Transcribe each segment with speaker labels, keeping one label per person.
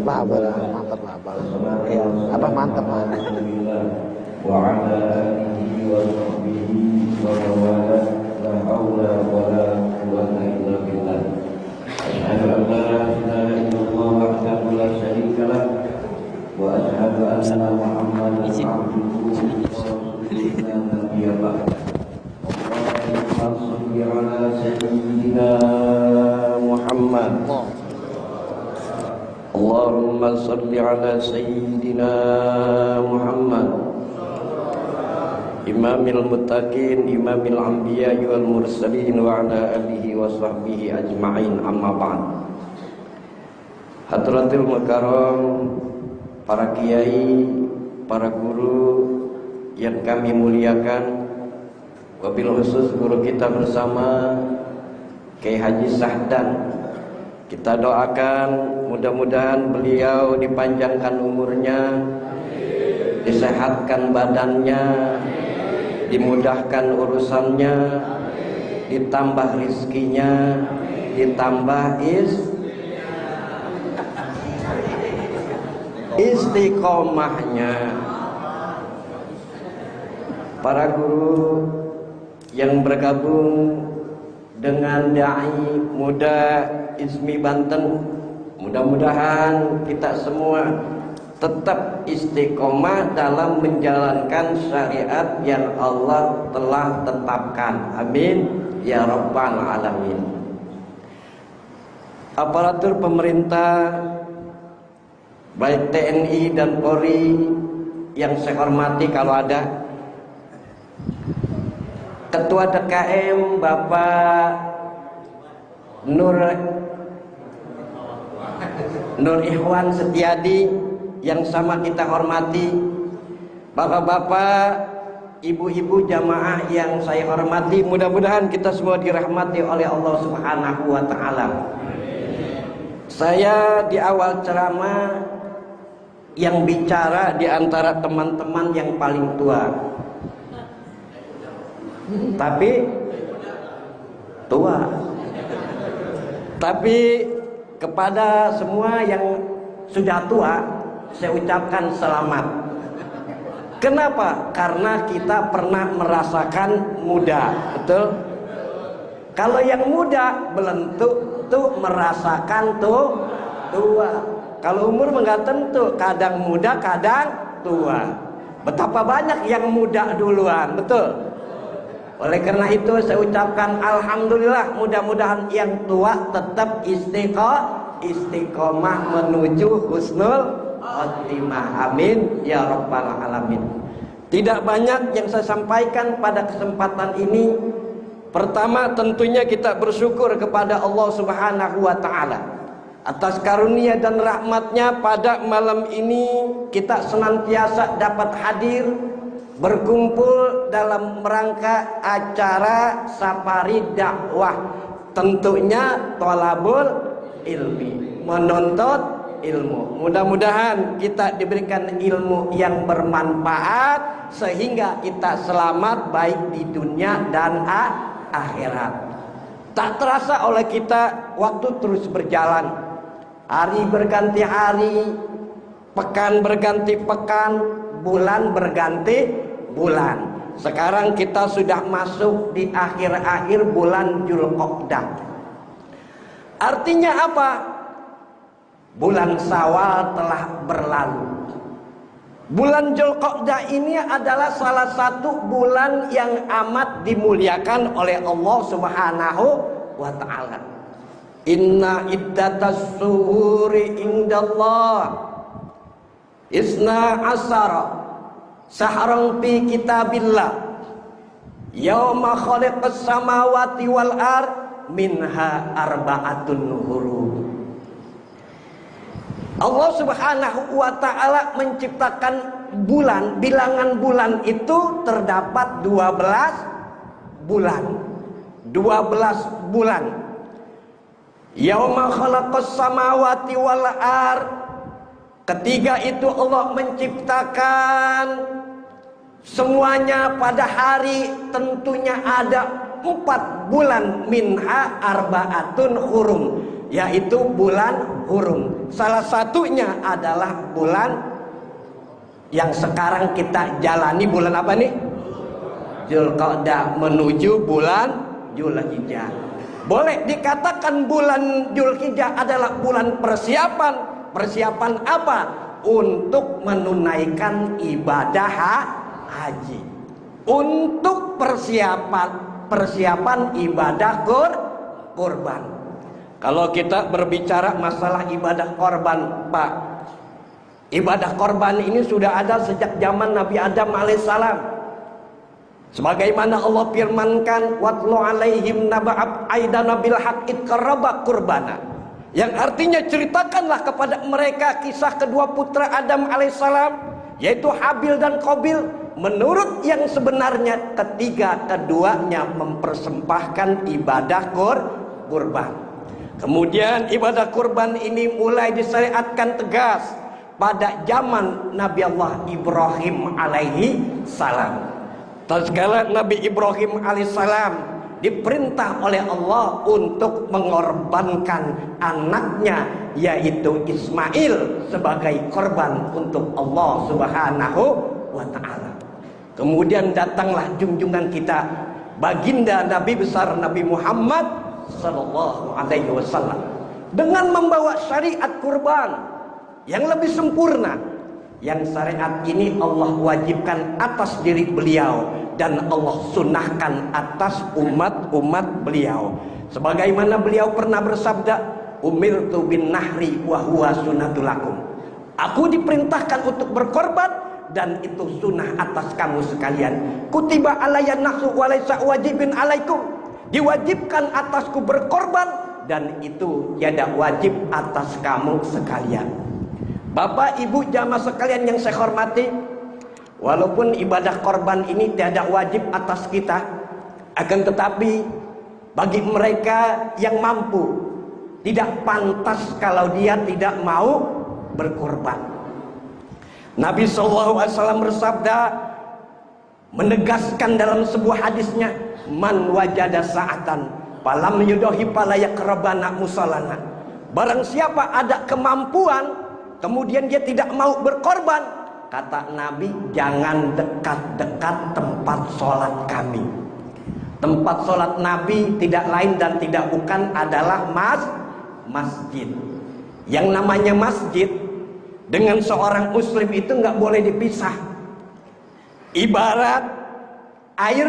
Speaker 1: mantep lah abah lah, mantep lah abah. Iya, abah mantep lah.
Speaker 2: Wa ala alihi wa sahbihi wa mawala la haula wa la quwwata illa billah. Asyhadu an la ilaha illallah wahdahu la syarika lah wa asyhadu anna Muhammadan abduhu wa rasuluhu la nabiyya ba'da. Allahumma shalli ala sayyidina Muhammad. Allahumma salli ala sayyidina Muhammad imamil muttaqin imamil anbiya wal mursalin wa ala alihi wa sahbihi ajma'in, amma ba'd. Hadratul mukarram, para kiai, para guru yang kami muliakan, wabil khusus guru kita bersama Kiai Haji Sahdan, kita doakan mudah-mudahan beliau dipanjangkan umurnya, disehatkan badannya, dimudahkan urusannya, ditambah rizkinya, ditambah istiqomahnya. Para guru yang bergabung dengan dai muda Izmi Banten, mudah-mudahan kita semua tetap istiqomah dalam menjalankan syariat yang Allah telah tetapkan. Amin ya rabbal alamin. Aparatur pemerintah baik TNI dan Polri yang saya hormati, kalau ada Ketua DKM Bapak Nur Ikhwan Setiadi yang sama kita hormati, bapak-bapak, ibu-ibu jamaah yang saya hormati, mudah-mudahan kita semua dirahmati oleh Allah Subhanahu wa taala. Saya di awal ceramah yang bicara di antara teman-teman yang paling tua. Tapi tua. Tapi kepada semua yang sudah tua, saya ucapkan selamat. Kenapa? Karena kita pernah merasakan muda, betul? Kalau yang muda belum tentu merasakan tua. Kalau umur enggak tentu, kadang muda, kadang tua. Betapa banyak yang muda duluan, betul? Oleh karena itu saya ucapkan alhamdulillah, mudah-mudahan yang tua tetap istiqomah menuju husnul khotimah. Amin ya rabbal alamin. Tidak banyak yang saya sampaikan pada kesempatan ini. Pertama, tentunya kita bersyukur kepada Allah Subhanahu wa taala atas karunia dan rahmatnya pada malam ini kita senantiasa dapat hadir berkumpul dalam rangka acara safari dakwah, tentunya thalabul ilmi, menuntut ilmu. Mudah-mudahan kita diberikan ilmu yang bermanfaat sehingga kita selamat baik di dunia dan akhirat. Tak terasa oleh kita, waktu terus berjalan, hari berganti hari, pekan berganti pekan, bulan berganti bulan. Sekarang kita sudah masuk di akhir-akhir bulan Dzulqa'dah. Artinya apa? Bulan Syawal telah berlalu. Bulan Dzulqa'dah ini adalah salah satu bulan yang amat dimuliakan oleh Allah Subhanahu wa taala. Inna iddatas syuhuri indallah isna asara sahran fi kitabillah yauma khalaqas samawati wal ard minha arba'atun hurum. Allah Subhanahu wa taala menciptakan bulan, bilangan bulan itu terdapat 12 bulan. 12 bulan. Yauma khalaqas samawati wal ard. Ketiga itu Allah menciptakan semuanya pada hari, tentunya ada 4 bulan, minha arba'atun hurum. yaitu bulan Hurum. Salah satunya adalah bulan yang sekarang kita jalani, bulan apa nih? Dzulqa'dah menuju bulan Dzulhijjah. Boleh dikatakan bulan Dzulhijjah adalah bulan persiapan. Persiapan apa? Untuk menunaikan ibadah haji. Untuk persiapan ibadah kurban. Kalau kita berbicara masalah ibadah korban, Pak, ibadah korban ini sudah ada sejak zaman Nabi Adam alaihissalam. Sebagaimana Allah firmankan, watlu alaihim naba'ab aidana bil haqid qarraba qurbana, yang artinya ceritakanlah kepada mereka kisah kedua putra Adam alaihissalam, yaitu Habil dan Qabil. Menurut yang sebenarnya keduanya mempersembahkan ibadah kurban. Kemudian ibadah kurban ini mulai disyariatkan tegas pada zaman Nabi Allah Ibrahim alaihi salam. Tatkala Nabi Ibrahim alaihissalam diperintah oleh Allah untuk mengorbankan anaknya, yaitu Ismail, sebagai korban untuk Allah Subhanahu wa ta'ala. Kemudian datanglah junjungan kita, baginda Nabi besar Nabi Muhammad sallallahu alaihi wasallam, dengan membawa syariat kurban yang lebih sempurna. Yang syariat ini Allah wajibkan atas diri beliau dan Allah sunnahkan atas umat-umat beliau. Sebagaimana beliau pernah bersabda, umirtu bin nahri wa huwa sunnatul lakum. Aku diperintahkan untuk berkorban dan itu sunnah atas kamu sekalian. Kutiba alayya nahsu wa laysa wajibin alaikum. Diwajibkan atasku berkorban dan itu tiada wajib atas kamu sekalian. Bapak ibu jamaah sekalian yang saya hormati, walaupun ibadah korban ini tiada wajib atas kita, akan tetapi bagi mereka yang mampu, tidak pantas kalau dia tidak mau berkorban. Nabi SAW bersabda, menegaskan dalam sebuah hadisnya, man wajada sa'atan falam yudahi fala yaqrabana musallana. Barang siapa ada kemampuan kemudian dia tidak mau berkorban, kata Nabi, jangan dekat-dekat tempat sholat kami. Tempat sholat Nabi tidak lain dan tidak bukan adalah masjid. Yang namanya masjid dengan seorang muslim itu nggak boleh dipisah. Ibarat air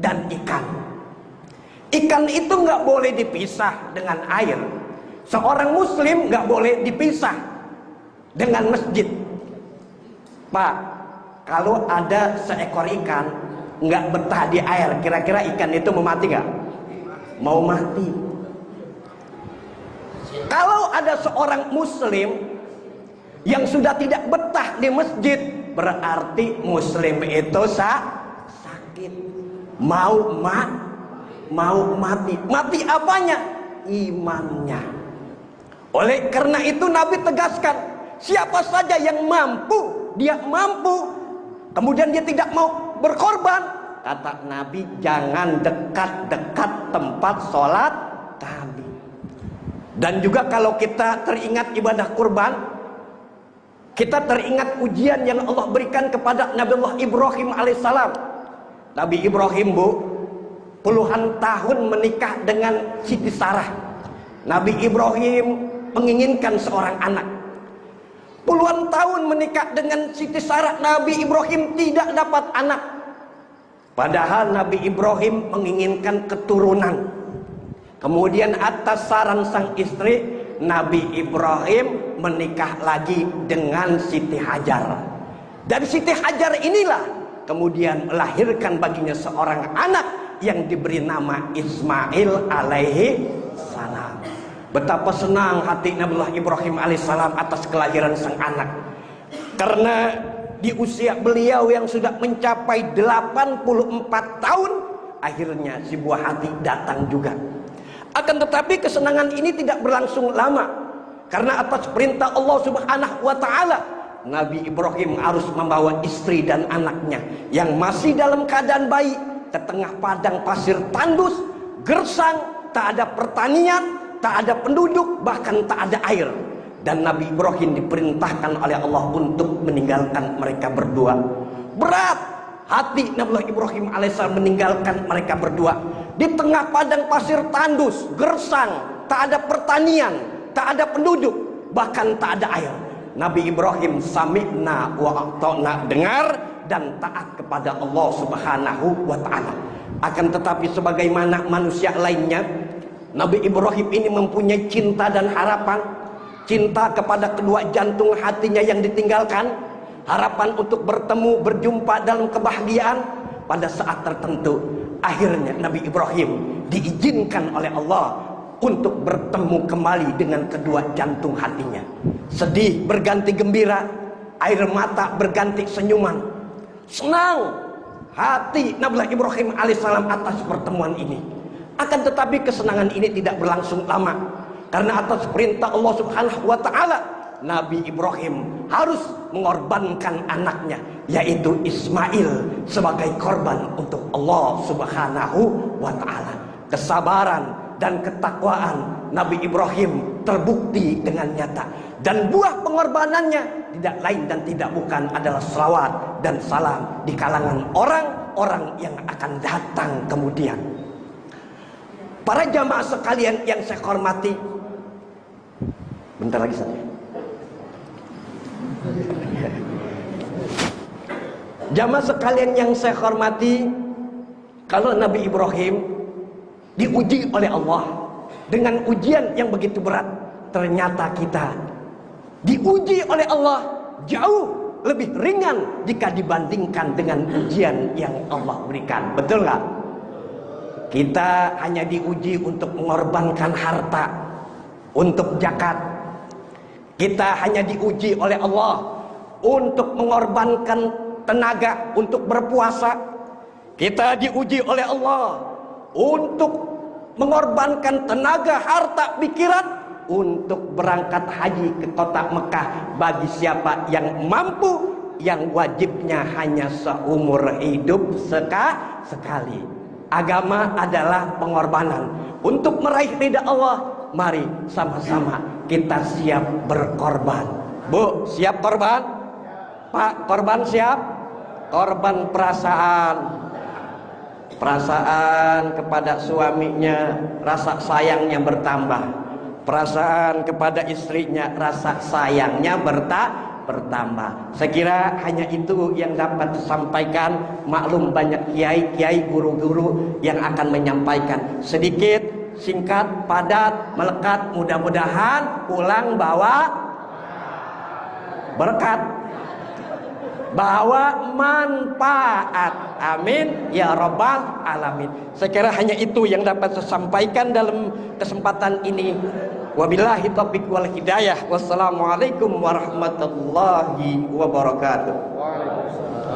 Speaker 2: dan ikan. Ikan itu nggak boleh dipisah dengan air. Seorang muslim nggak boleh dipisah dengan masjid. Pak, kalau ada seekor ikan nggak betah di air, kira-kira ikan itu mau mati nggak? Mau mati. Kalau ada seorang muslim yang sudah tidak betah di masjid, berarti muslim itu sakit, mau mati. Mati apanya? Imannya. Oleh karena itu Nabi tegaskan, siapa saja yang mampu, dia mampu, kemudian dia tidak mau berkorban, kata Nabi, jangan dekat-dekat tempat sholat kami. Dan juga kalau kita teringat ibadah kurban, kita teringat ujian yang Allah berikan kepada Nabi Allah Ibrahim alaihissalam. Nabi Ibrahim, Bu, puluhan tahun menikah dengan Siti Sarah. Nabi Ibrahim menginginkan seorang anak. Puluhan tahun menikah dengan Siti Sarah, Nabi Ibrahim tidak dapat anak. Padahal Nabi Ibrahim menginginkan keturunan. Kemudian atas saran sang istri, Nabi Ibrahim menikah lagi dengan Siti Hajar. Dari Siti Hajar inilah kemudian melahirkan baginya seorang anak yang diberi nama Ismail alaihi salam. Betapa senang hati Nabiullah Ibrahim alaihissalam atas kelahiran sang anak. Karena di usia beliau yang sudah mencapai 84 tahun, akhirnya si buah hati datang juga. Akan tetapi kesenangan ini tidak berlangsung lama. Karena atas perintah Allah Subhanahu wa ta'ala, Nabi Ibrahim harus membawa istri dan anaknya yang masih dalam keadaan bayi ke tengah padang pasir tandus, gersang, tak ada pertanian, tak ada penduduk, bahkan tak ada air. Dan Nabi Ibrahim diperintahkan oleh Allah untuk meninggalkan mereka berdua. Berat hati Nabi Ibrahim alaihissalam meninggalkan mereka berdua. Di tengah padang pasir tandus, gersang, tak ada pertanian, tak ada penduduk, bahkan tak ada air. Nabi Ibrahim sami'na wa ata'na, dengar dan taat kepada Allah Subhanahu wa ta'ala. Akan tetapi sebagaimana manusia lainnya, Nabi Ibrahim ini mempunyai cinta dan harapan. Cinta kepada kedua jantung hatinya yang ditinggalkan, harapan untuk bertemu, berjumpa dalam kebahagiaan pada saat tertentu. Akhirnya Nabi Ibrahim diizinkan oleh Allah untuk bertemu kembali dengan kedua jantung hatinya. Sedih berganti gembira, air mata berganti senyuman. Senang hati Nabi Ibrahim alaihissalam atas pertemuan ini. Akan tetapi kesenangan ini tidak berlangsung lama, karena atas perintah Allah Subhanahu wa ta'ala, Nabi Ibrahim harus mengorbankan anaknya, yaitu Ismail, sebagai korban untuk Allah Subhanahu wa ta'ala. Kesabaran dan ketakwaan Nabi Ibrahim terbukti dengan nyata, dan buah pengorbanannya tidak lain dan tidak bukan adalah selawat dan salam di kalangan orang-orang yang akan datang kemudian. Para jamaah sekalian yang saya hormati, bentar lagi saja. Jamaah sekalian yang saya hormati, kalau Nabi Ibrahim diuji oleh Allah dengan ujian yang begitu berat, ternyata kita diuji oleh Allah jauh lebih ringan jika dibandingkan dengan ujian yang Allah berikan. Betul nggak? Kita hanya diuji untuk mengorbankan harta untuk zakat. Kita hanya diuji oleh Allah untuk mengorbankan tenaga untuk berpuasa. Kita diuji oleh Allah untuk mengorbankan tenaga, harta, pikiran untuk berangkat haji ke kota Mekah bagi siapa yang mampu, yang wajibnya hanya seumur hidup sekali. Agama adalah pengorbanan. Untuk meraih ridha Allah, mari sama-sama kita siap berkorban. Bu, siap korban? Pak, korban siap? Korban perasaan. Perasaan kepada suaminya, rasa sayangnya bertambah. Perasaan kepada istrinya, rasa sayangnya bertambah. Saya kira hanya itu yang dapat disampaikan. Maklum banyak kiai-kiai, guru-guru yang akan menyampaikan. Sedikit, singkat, padat, melekat. Mudah-mudahan pulang bawa berkat, bawa manfaat. Amin ya rabbal alamin. Saya kira hanya itu yang dapat saya sampaikan dalam kesempatan ini. Wabillahi taufiq wal hidayah. Wassalamualaikum warahmatullahi wabarakatuh.